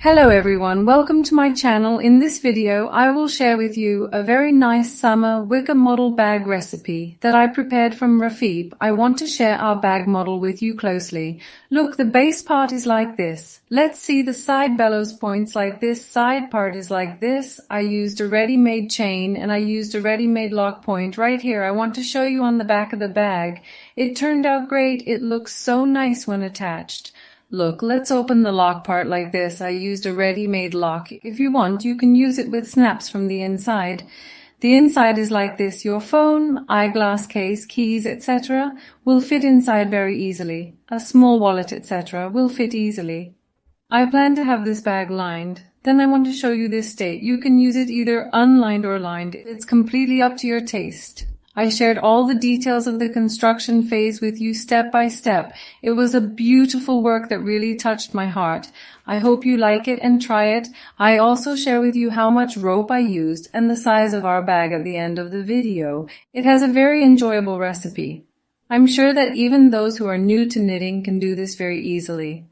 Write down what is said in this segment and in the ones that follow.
Hello everyone, welcome to my channel. In this video, I will share with you a very nice summer wicker model bag recipe that I prepared from Raffia. I want to share our bag model with you closely. Look, the base part is like this. Let's see the side bellows points like this. Side part is like this. I used a ready-made chain and I used a ready-made lock point right here. I want to show you on the back of the bag. It turned out great. It looks so nice when attached. Look, let's open the lock part like this. I used a ready-made lock. If you want, you can use it with snaps from the inside. The inside is like this. Your phone, eyeglass case, keys, etc. will fit inside very easily. A small wallet, etc. will fit easily. I plan to have this bag lined. Then I want to show you this state. You can use it either unlined or lined. It's completely up to your taste. I shared all the details of the construction phase with you step by step. It was a beautiful work that really touched my heart. I hope you like it and try it. I also share with you how much rope I used and the size of our bag at the end of the video. It has a very enjoyable recipe. I'm sure that even those who are new to knitting can do this very easily.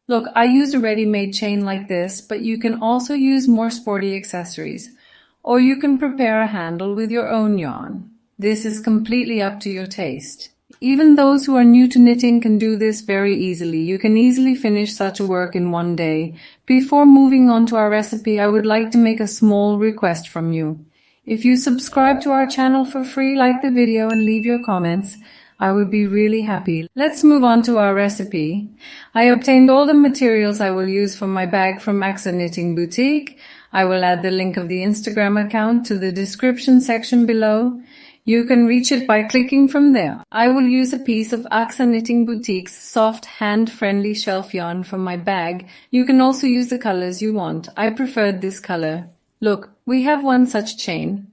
Look, I used a ready-made chain like this, but you can also use more sporty accessories. Or you can prepare a handle with your own yarn. This is completely up to your taste. Even those who are new to knitting can do this very easily. You can easily finish such a work in one day. Before moving on to our recipe, I would like to make a small request from you. If you subscribe to our channel for free, like the video and leave your comments, I would be really happy. Let's move on to our recipe. I obtained all the materials I will use for my bag from Axa Knitting Boutique. I will add the link of the Instagram account to the description section below. You can reach it by clicking from there. I will use a piece of Axa Knitting Boutique's soft, hand-friendly shelf yarn for my bag. You can also use the colors you want. I preferred this color. Look, we have one such chain.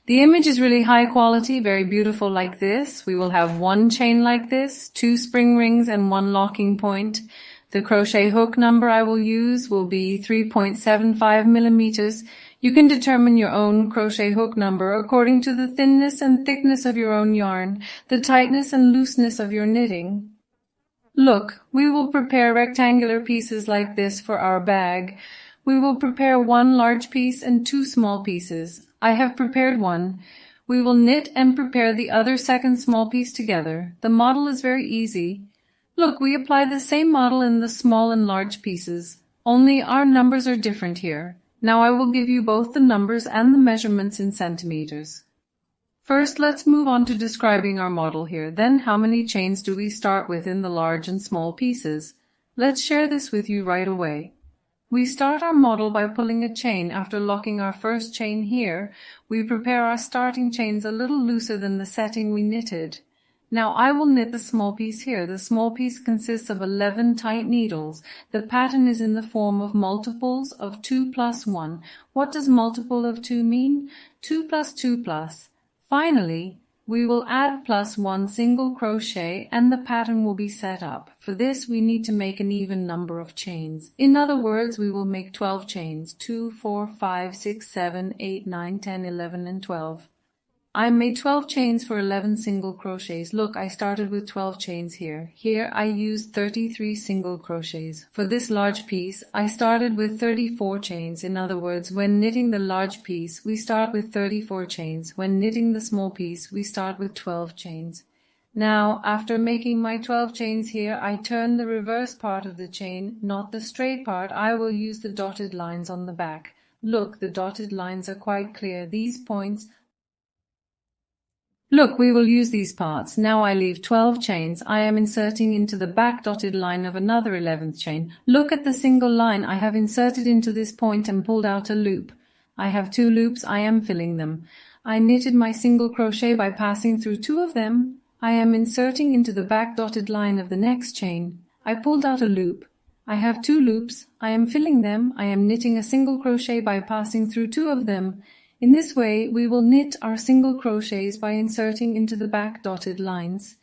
The image is really high quality, very beautiful like this. We will have one chain like this, 2 spring rings and 1 locking point. The crochet hook number I will use will be 3.75 millimeters. You can determine your own crochet hook number according to the thinness and thickness of your own yarn, the tightness and looseness of your knitting. Look, we will prepare rectangular pieces like this for our bag. We will prepare 1 large piece and 2 small pieces. I have prepared one. We will knit and prepare the other second small piece together. The model is very easy. Look, we apply the same model in the small and large pieces, only our numbers are different here. Now I will give you both the numbers and the measurements in centimeters. First, let's move on to describing our model here. Then, how many chains do we start with in the large and small pieces? Let's share this with you right away. We start our model by pulling a chain. After locking our first chain here, we prepare our starting chains a little looser than the setting we knitted. Now I will knit the small piece here. The small piece consists of 11 tight needles. The pattern is in the form of multiples of 2 plus 1. What does multiple of 2 mean? 2 plus 2 plus. Finally, we will add plus 1 single crochet and the pattern will be set up. For this, we need to make an even number of chains. In other words, we will make 12 chains. 2, 4, 5, 6, 7, 8, 9, 10, 11, and 12. I made 12 chains for 11 single crochets. Look, I started with 12 chains here. Here I used 33 single crochets. For this large piece, I started with 34 chains. In other words, when knitting the large piece, we start with 34 chains. When knitting the small piece, we start with 12 chains. Now, after making my 12 chains here, I turn the reverse part of the chain, not the straight part. I will use the dotted lines on the back. Look, the dotted lines are quite clear. These points. Look, we will use these parts. Now I leave 12 chains. I am inserting into the back dotted line of another 11th chain. Look at the single line I have inserted into this point and pulled out a loop. I have 2 loops. I am filling them. I knitted my single crochet by passing through 2 of them. I am inserting into the back dotted line of the next chain. I pulled out a loop. I have 2 loops. I am filling them. I am knitting a single crochet by passing through 2 of them. In this way, we will knit our single crochets by inserting into the back dotted lines.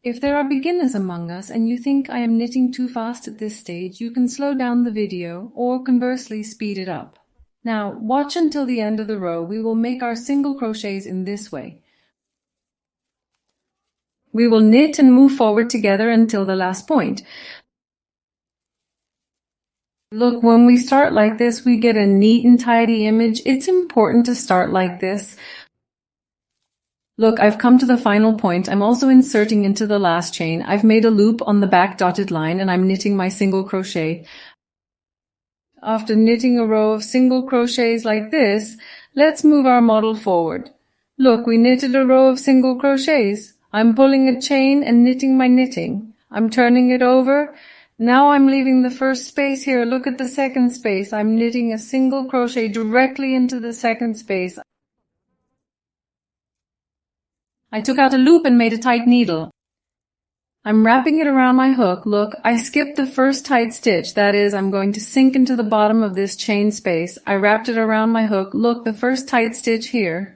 If there are beginners among us and you think I am knitting too fast at this stage, you can slow down the video or conversely speed it up. Now, watch until the end of the row. We will make our single crochets in this way. We will knit and move forward together until the last point. Look, when we start like this, we get a neat and tidy image. It's important to start like this. Look, I've come to the final point. I'm also inserting into the last chain. I've made a loop on the back dotted line and I'm knitting my single crochet. After knitting a row of single crochets like this, let's move our model forward. Look, we knitted a row of single crochets. I'm pulling a chain and knitting my knitting. I'm turning it over. Now I'm leaving the first space here. Look at the second space. I'm knitting a single crochet directly into the second space. I took out a loop and made a tight needle. I'm wrapping it around my hook. Look, I skipped the first tight stitch. That is, I'm going to sink into the bottom of this chain space. I wrapped it around my hook. Look, the first tight stitch here.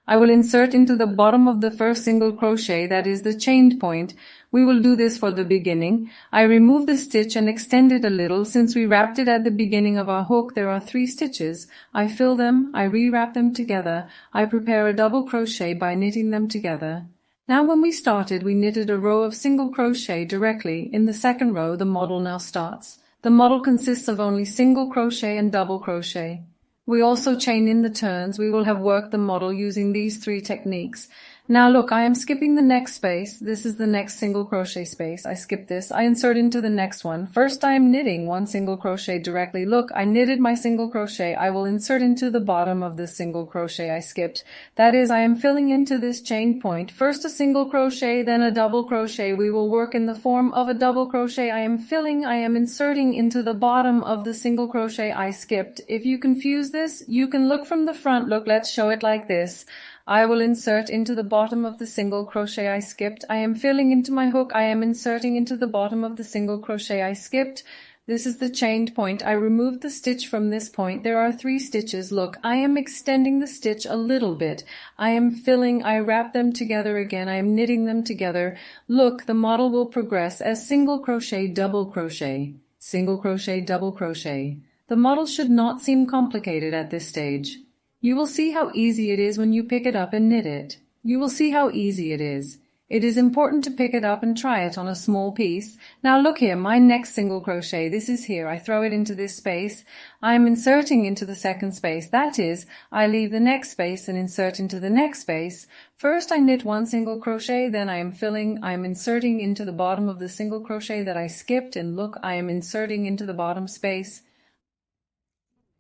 I will insert into the bottom of the first single crochet, that is the chained point. We will do this for the beginning. I remove the stitch and extend it a little. Since we wrapped it at the beginning of our hook, there are 3 stitches. I fill them, I re-wrap them together. I prepare a double crochet by knitting them together. Now when we started, we knitted a row of single crochet directly. In the second row, the model now starts. The model consists of only single crochet and double crochet. We also chain in the turns. We will have worked the model using these 3 techniques. Now look, I am skipping the next space. This is the next single crochet space. I skip this. I insert into the next one. First I am knitting 1 single crochet directly. Look, I knitted my single crochet. I will insert into the bottom of this single crochet I skipped. That is, I am filling into this chain point. First a single crochet, then a double crochet. We will work in the form of a double crochet. I am filling, I am inserting into the bottom of the single crochet I skipped. If you confuse this, you can look from the front. Look, let's show it like this. I will insert into the bottom of the single crochet I skipped. I am filling into my hook. I am inserting into the bottom of the single crochet I skipped. This is the chained point. I removed the stitch from this point. There are 3 stitches. Look, I am extending the stitch a little bit. I am filling. I wrap them together again. I am knitting them together. Look, the model will progress as single crochet, double crochet, single crochet, double crochet. The model should not seem complicated at this stage. You will see how easy it is when you pick it up and knit it. You will see how easy it is. It is important to pick it up and try it on a small piece. Now look here, my next single crochet, this is here. I throw it into this space. I am inserting into the second space. That is, I leave the next space and insert into the next space. First I knit 1 single crochet, then I am filling, I am inserting into the bottom of the single crochet that I skipped, and look, I am inserting into the bottom space.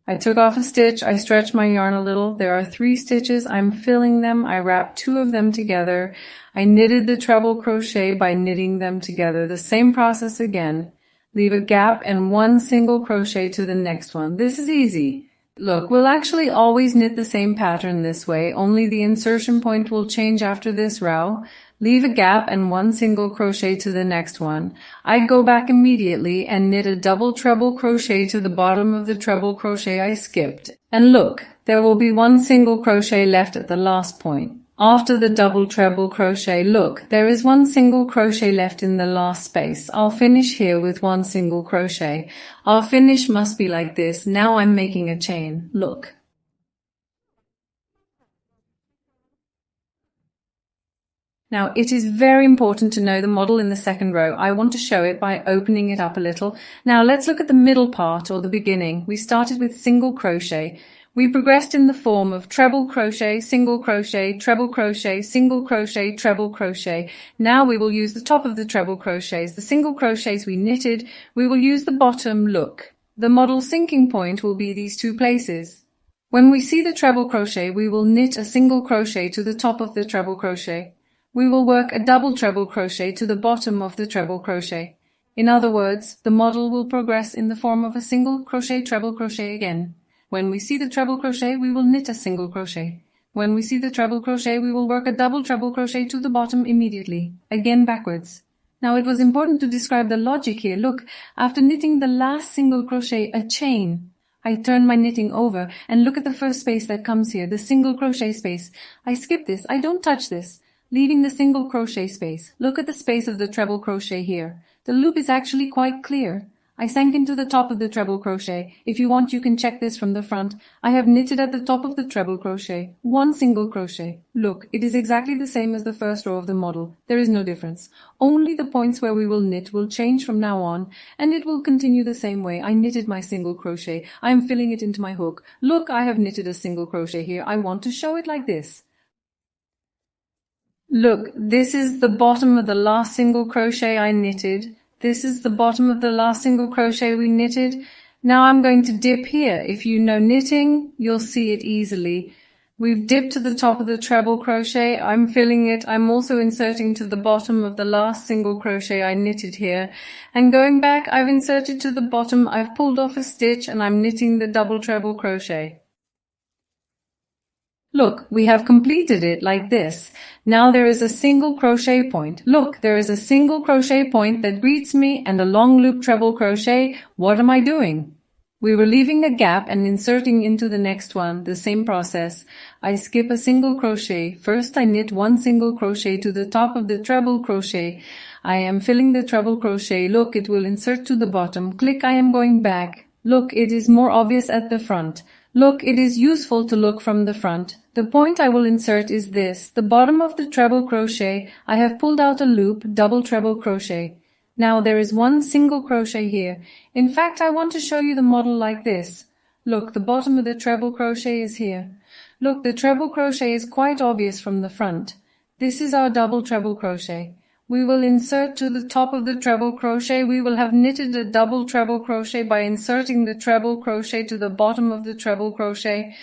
I took off a stitch, I stretched my yarn a little. There are 3 stitches, I'm filling them, I wrapped 2 of them together. I knitted the treble crochet by knitting them together. The same process again. Leave a gap and 1 single crochet to the next one. This is easy. Look, we'll actually always knit the same pattern this way, only the insertion point will change after this row. Leave a gap and 1 single crochet to the next one. I go back immediately and knit a double treble crochet to the bottom of the treble crochet I skipped. And look, there will be 1 single crochet left at the last point. After the double treble crochet, look, there is 1 single crochet left in the last space. I'll finish here with 1 single crochet. Our finish must be like this. Now I'm making a chain. Look. Now, it is very important to know the model in the second row. I want to show it by opening it up a little. Now, let's look at the middle part, or the beginning. We started with single crochet. We progressed in the form of treble crochet, single crochet, treble crochet, single crochet, treble crochet. Now we will use the top of the treble crochets. The single crochets we knitted, we will use the bottom. Look. The model sinking point will be these 2 places. When we see the treble crochet, we will knit a single crochet to the top of the treble crochet. We will work a double treble crochet to the bottom of the treble crochet. In other words, the model will progress in the form of a single crochet, treble crochet again. When we see the treble crochet, we will knit a single crochet. When we see the treble crochet, we will work a double treble crochet to the bottom immediately, again backwards. Now it was important to describe the logic here. Look, after knitting the last single crochet, a chain, I turn my knitting over and look at the first space that comes here, the single crochet space. I skip this, I don't touch this. Leaving the single crochet space. Look at the space of the treble crochet here. The loop is actually quite clear. I sank into the top of the treble crochet. If you want, you can check this from the front. I have knitted at the top of the treble crochet 1 single crochet. Look, it is exactly the same as the first row of the model. There is no difference. Only the points where we will knit will change from now on, and it will continue the same way. I knitted my single crochet. I am filling it into my hook. Look, I have knitted a single crochet here. I want to show it like this. Look, this is the bottom of the last single crochet I knitted. This is the bottom of the last single crochet we knitted. Now I'm going to dip here. If you know knitting, you'll see it easily. We've dipped to the top of the treble crochet. I'm filling it. I'm also inserting to the bottom of the last single crochet I knitted here. And going back, I've inserted to the bottom. I've pulled off a stitch and I'm knitting the double treble crochet. Look, we have completed it like this. Now there is a single crochet point. Look, there is a single crochet point that greets me and a long loop treble crochet. What am I doing? We were leaving a gap and inserting into the next one, the same process. I skip a single crochet. First I knit 1 single crochet to the top of the treble crochet. I am filling the treble crochet. Look, it will insert to the bottom. Click, I am going back. Look, it is more obvious at the front. Look, it is useful to look from the front. The point I will insert is this, the bottom of the treble crochet. I have pulled out a loop, double treble crochet. Now there is 1 single crochet here. In fact, I want to show you the model like this. Look, the bottom of the treble crochet is here. Look, the treble crochet is quite obvious from the front. This is our double treble crochet. We will insert to the top of the treble crochet. We will have knitted a double treble crochet by inserting the treble crochet to the bottom of the treble crochet.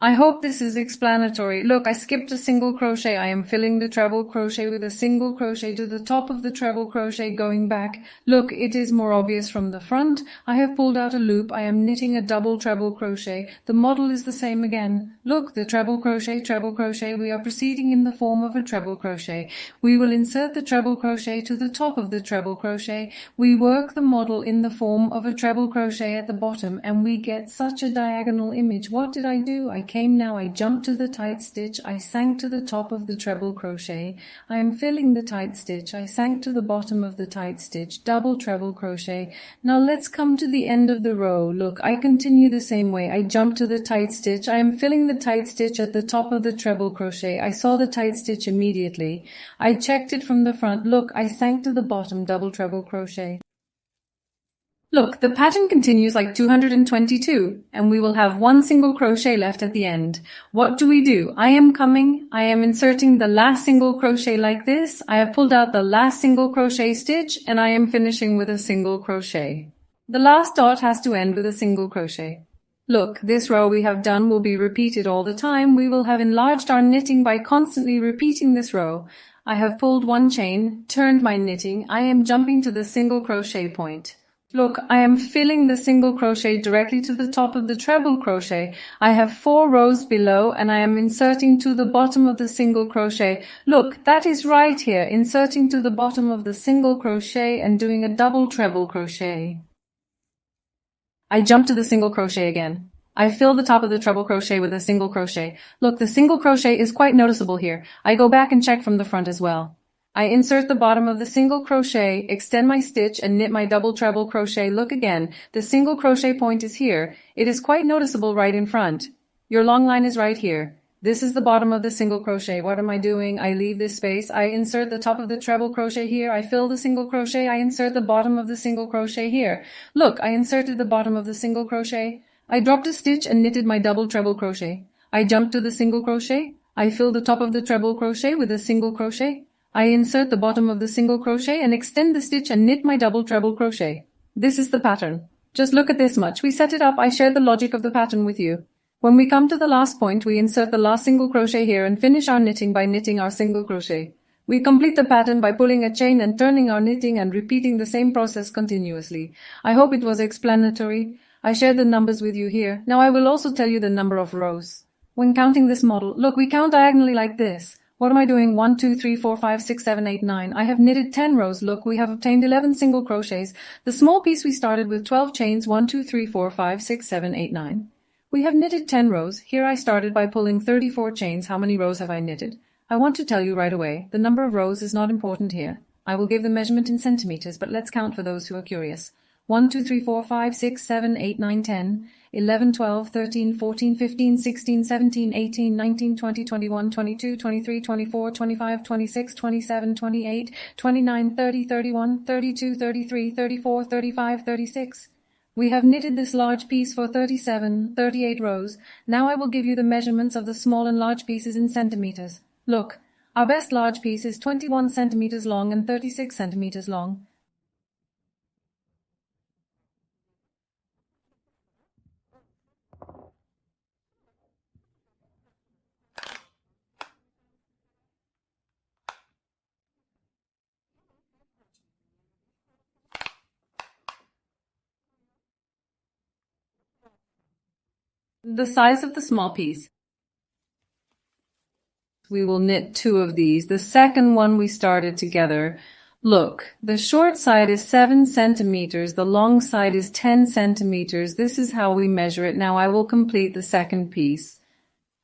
I hope this is explanatory. Look, I skipped a single crochet. I am filling the treble crochet with a single crochet to the top of the treble crochet going back. Look, it is more obvious from the front. I have pulled out a loop. I am knitting a double treble crochet. The model is the same again. Look, the treble crochet, we are proceeding in the form of a treble crochet. We will insert the treble crochet to the top of the treble crochet. We work the model in the form of a treble crochet at the bottom and we get such a diagonal image. What did I do? I jumped to the tight stitch, I sank to the top of the treble crochet, I am filling the tight stitch, I sank to the bottom of the tight stitch, double treble crochet. Now let's come to the end of the row. Look, I continue the same way, I jump to the tight stitch, I am filling the tight stitch at the top of the treble crochet, I saw the tight stitch immediately, I checked it from the front. Look, I sank to the bottom, double treble crochet. Look, the pattern continues like 222, and we will have 1 single crochet left at the end. What do? I am inserting the last single crochet like this. I have pulled out the last single crochet stitch, and I am finishing with a single crochet. The last dot has to end with a single crochet. Look, this row we have done will be repeated all the time. We will have enlarged our knitting by constantly repeating this row. I have pulled 1 chain, turned my knitting. I am jumping to the single crochet point. Look, I am filling the single crochet directly to the top of the treble crochet. I have 4 rows below and I am inserting to the bottom of the single crochet. Look, that is right here, inserting to the bottom of the single crochet and doing a double treble crochet. I jump to the single crochet again. I fill the top of the treble crochet with a single crochet. Look, the single crochet is quite noticeable here. I go back and check from the front as well. I insert the bottom of the single crochet, extend my stitch and knit my double treble crochet. Look again, the single crochet point is here. It is quite noticeable right in front. Your long line is right here. This is the bottom of the single crochet. What am I doing? I leave this space. I insert the top of the treble crochet here. I fill the single crochet. I insert the bottom of the single crochet here. Look, I inserted the bottom of the single crochet. I dropped a stitch and knitted my double treble crochet. I jumped to the single crochet. I fill the top of the treble crochet with a single crochet. I insert the bottom of the single crochet and extend the stitch and knit my double treble crochet. This is the pattern. Just look at this much. We set it up. I shared the logic of the pattern with you. When we come to the last point, we insert the last single crochet here and finish our knitting by knitting our single crochet. We complete the pattern by pulling a chain and turning our knitting and repeating the same process continuously. I hope it was explanatory. I shared the numbers with you here. Now I will also tell you the number of rows. When counting this model, look, we count diagonally like this. What am I doing? 1, 2, 3, 4, 5, 6, 7, 8, 9. I have knitted 10 rows. Look, we have obtained 11 single crochets. The small piece we started with 12 chains. 1, 2, 3, 4, 5, 6, 7, 8, 9. We have knitted 10 rows. Here I started by pulling 34 chains. How many rows have I knitted? I want to tell you right away. The number of rows is not important here. I will give the measurement in centimeters, but let's count for those who are curious. 1, 2, 3, 4, 5, 6, 7, 8, 9, 10, 11, 12, 13, 14, 15, 16, 17, 18, 19, 20, 21, 22, 23, 24, 25, 26, 27, 28, 29, 30, 31, 32, 33, 34, 35, 36. We have knitted this large piece for 38 rows. Now I will give you the measurements of the small and large pieces in centimeters. Look, our best large piece is 21 centimeters long and 36 centimeters long. The size of the small piece. We will knit 2 of these. The second one we started together. Look, the short side is 7 centimeters, the long side is 10 centimeters. This is how we measure it. Now I will complete the second piece.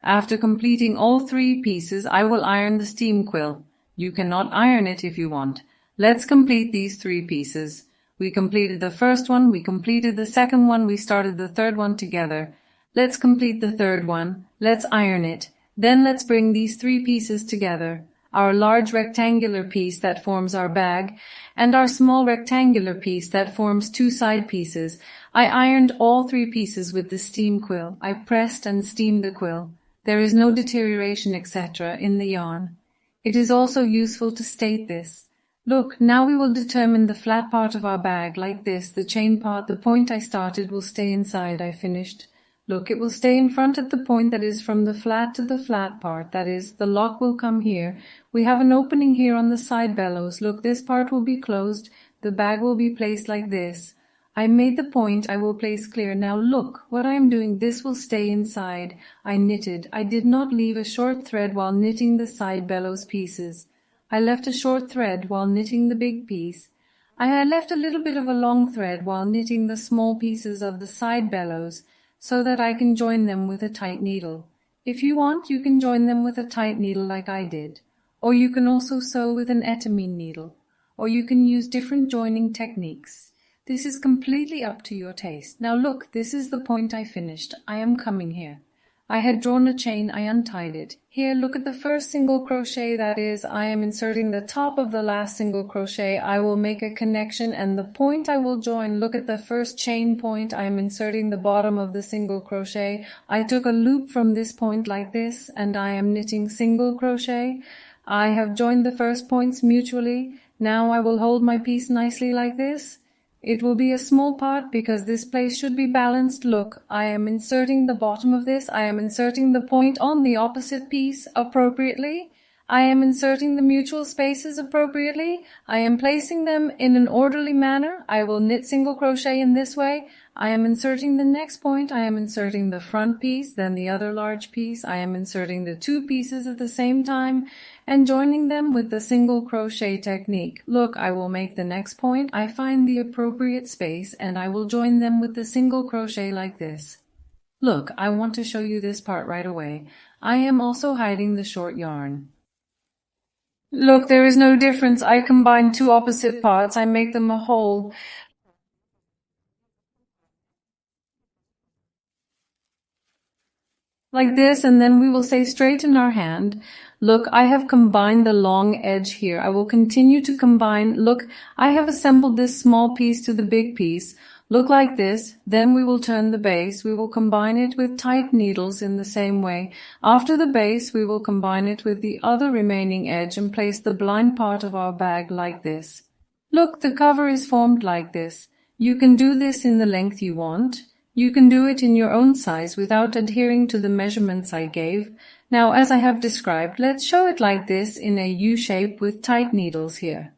After completing all 3 pieces, I will iron the steam quill. You cannot iron it if you want. Let's complete these 3 pieces. We completed the first one, we completed the second one, we started the third one together. Let's complete the third one. Let's iron it. Then let's bring these 3 pieces together. Our large rectangular piece that forms our bag and our small rectangular piece that forms 2 side pieces. I ironed all 3 pieces with the steam quill. I pressed and steamed the quill. There is no deterioration, etc. in the yarn. It is also useful to state this. Look, now we will determine the flat part of our bag like this. The chain part, the point I started, will stay inside. I finished. Look, it will stay in front at the point that is from the flat to the flat part. That is, the lock will come here. We have an opening here on the side bellows. Look, this part will be closed. The bag will be placed like this. I made the point. I will place clear. Now look what I am doing. This will stay inside. I knitted. I did not leave a short thread while knitting the side bellows pieces. I left a short thread while knitting the big piece. I left a little bit of a long thread while knitting the small pieces of the side bellows, so that I can join them with a tight needle. If you want, you can join them with a tight needle like I did. Or you can also sew with an etamine needle. Or you can use different joining techniques. This is completely up to your taste. Now look, this is the point I finished. I am coming here. I had drawn a chain, I untied it. Here, look at the first single crochet, that is, I am inserting the top of the last single crochet. I will make a connection and the point I will join. Look at the first chain point, I am inserting the bottom of the single crochet. I took a loop from this point like this and I am knitting single crochet. I have joined the first points mutually. Now I will hold my piece nicely like this. It will be a small part because this place should be balanced. Look, I am inserting the bottom of this. I am inserting the point on the opposite piece appropriately. I am inserting the mutual spaces appropriately. I am placing them in an orderly manner. I will knit single crochet in this way. I am inserting the next point. I am inserting the front piece, then the other large piece. I am inserting the 2 pieces at the same time and joining them with the single crochet technique. Look, I will make the next point. I find the appropriate space and I will join them with the single crochet like this. Look, I want to show you this part right away. I am also hiding the short yarn. Look, there is no difference. I combine 2 opposite parts. I make them a whole. Like this, and then we will say straighten our hand. Look, I have combined the long edge here. I will continue to combine. Look, I have assembled this small piece to the big piece. Look like this. Then we will turn the base. We will combine it with tight needles in the same way. After the base, we will combine it with the other remaining edge and place the blind part of our bag like this. Look, the cover is formed like this. You can do this in the length you want. You can do it in your own size without adhering to the measurements I gave. Now, as I have described, let's show it like this in a U shape with tight needles here.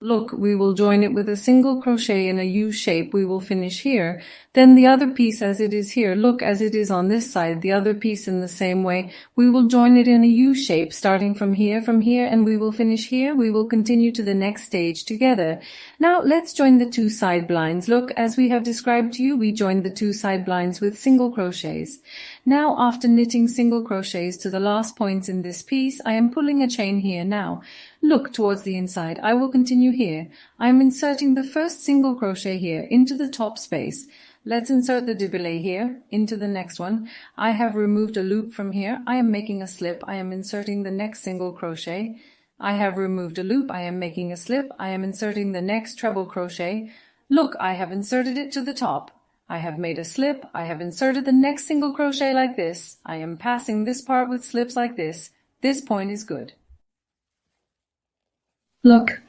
Look, we will join it with a single crochet in a U shape. We will finish here. Then the other piece as it is here. Look, as it is on this side, the other piece in the same way. We will join it in a U shape, starting from here, and we will finish here. We will continue to the next stage together. Now, let's join the 2 side blinds. Look, as we have described to you, we joined the 2 side blinds with single crochets. Now after knitting single crochets to the last points in this piece, I am pulling a chain here now. Look towards the inside. I will continue here. I am inserting the first single crochet here into the top space. Let's insert the double here into the next one. I have removed a loop from here. I am making a slip. I am inserting the next single crochet. I have removed a loop. I am making a slip. I am inserting the next treble crochet. Look, I have inserted it to the top. I have made a slip. I have inserted the next single crochet like this. I am passing this part with slips like this. This point is good. Look.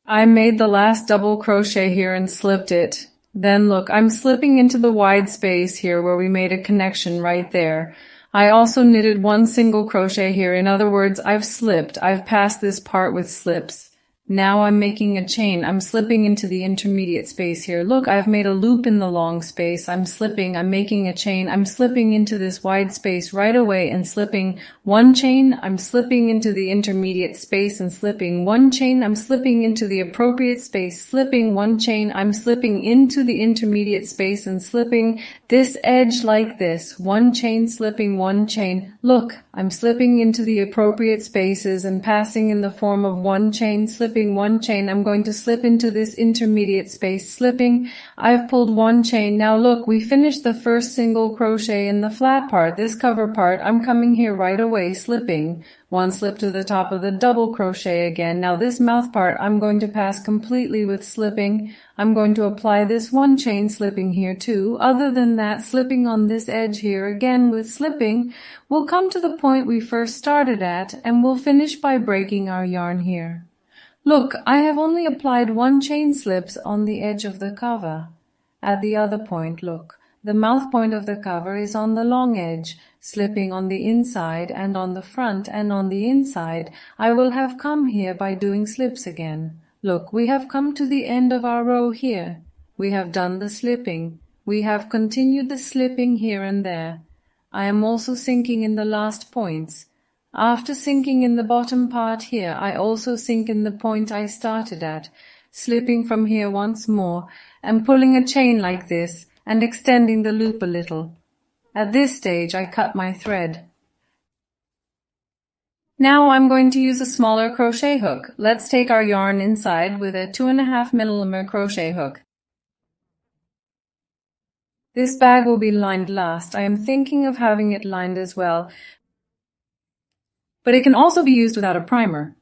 I made the last double crochet here and slipped it. Then look, I'm slipping into the wide space here where we made a connection right there. I also knitted one single crochet here. In other words, I've slipped. I've passed this part with slips. Now I'm making a chain. I'm slipping into the intermediate space here. Look, I've made a loop in the long space. I'm slipping. I'm making a chain. I'm slipping into this wide space right away and slipping one chain. I'm slipping into the intermediate space and slipping one chain. I'm slipping into the appropriate space, slipping one chain. I'm slipping into the intermediate space and slipping this edge like this. One chain, slipping one chain. Look, I'm slipping into the appropriate spaces and passing in the form of one chain, slipping one chain. I'm going to slip into this intermediate space, slipping. I've pulled one chain. Now look, we finished the first single crochet in the flat part, this cover part. I'm coming here right away, slipping. One slip to the top of the double crochet again. Now this mouth part I'm going to pass completely with slipping. I'm going to apply this one chain, slipping here too. Other than that, slipping on this edge here again with slipping. We'll come to the point we first started at and we'll finish by breaking our yarn here. Look, I have only applied one chain slips on the edge of the cover. At the other point, look, the mouth point of the cover is on the long edge, slipping on the inside and on the front and on the inside. I will have come here by doing slips again. Look, we have come to the end of our row here. We have done the slipping. We have continued the slipping here and there. I am also sinking in the last points. After sinking in the bottom part here, I also sink in the point I started at, slipping from here once more and pulling a chain like this and extending the loop a little. At this stage, I cut my thread. Now I'm going to use a smaller crochet hook. Let's take our yarn inside with a 2.5 mm crochet hook. This bag will be lined last. I am thinking of having it lined as well, but it can also be used without a primer.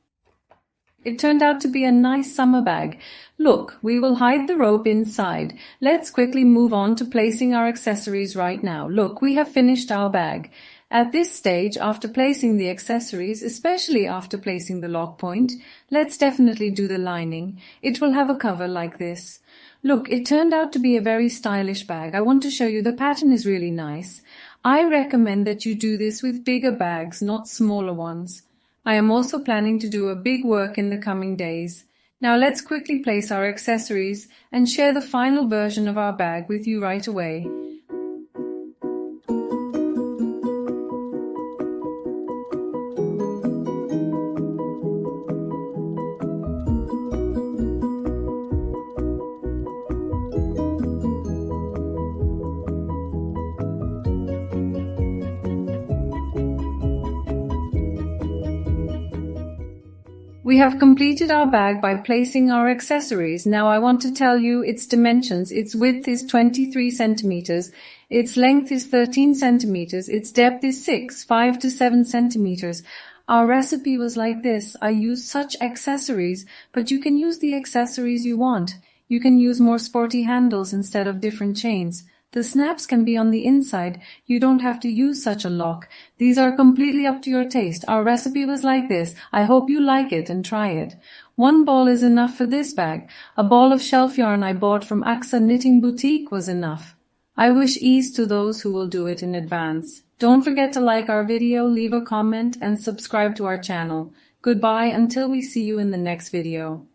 It turned out to be a nice summer bag. Look, we will hide the rope inside. Let's quickly move on to placing our accessories right now. Look, we have finished our bag. At this stage, after placing the accessories, especially after placing the lock point, let's definitely do the lining. It will have a cover like this. Look, it turned out to be a very stylish bag. I want to show you the pattern is really nice. I recommend that you do this with bigger bags, not smaller ones. I am also planning to do a big work in the coming days. Now let's quickly place our accessories and share the final version of our bag with you right away. We have completed our bag by placing our accessories. Now I want to tell you its dimensions. Its width is 23 centimeters. Its length is 13 centimeters. Its depth is 5 to 7 centimeters. Our recipe was like this. I used such accessories, but you can use the accessories you want. You can use more sporty handles instead of different chains. The snaps can be on the inside. You don't have to use such a lock. These are completely up to your taste. Our recipe was like this. I hope you like it and try it. 1 ball is enough for this bag. A ball of shelf yarn I bought from AXA Knitting Boutique was enough. I wish ease to those who will do it in advance. Don't forget to like our video, leave a comment, and subscribe to our channel. Goodbye until we see you in the next video.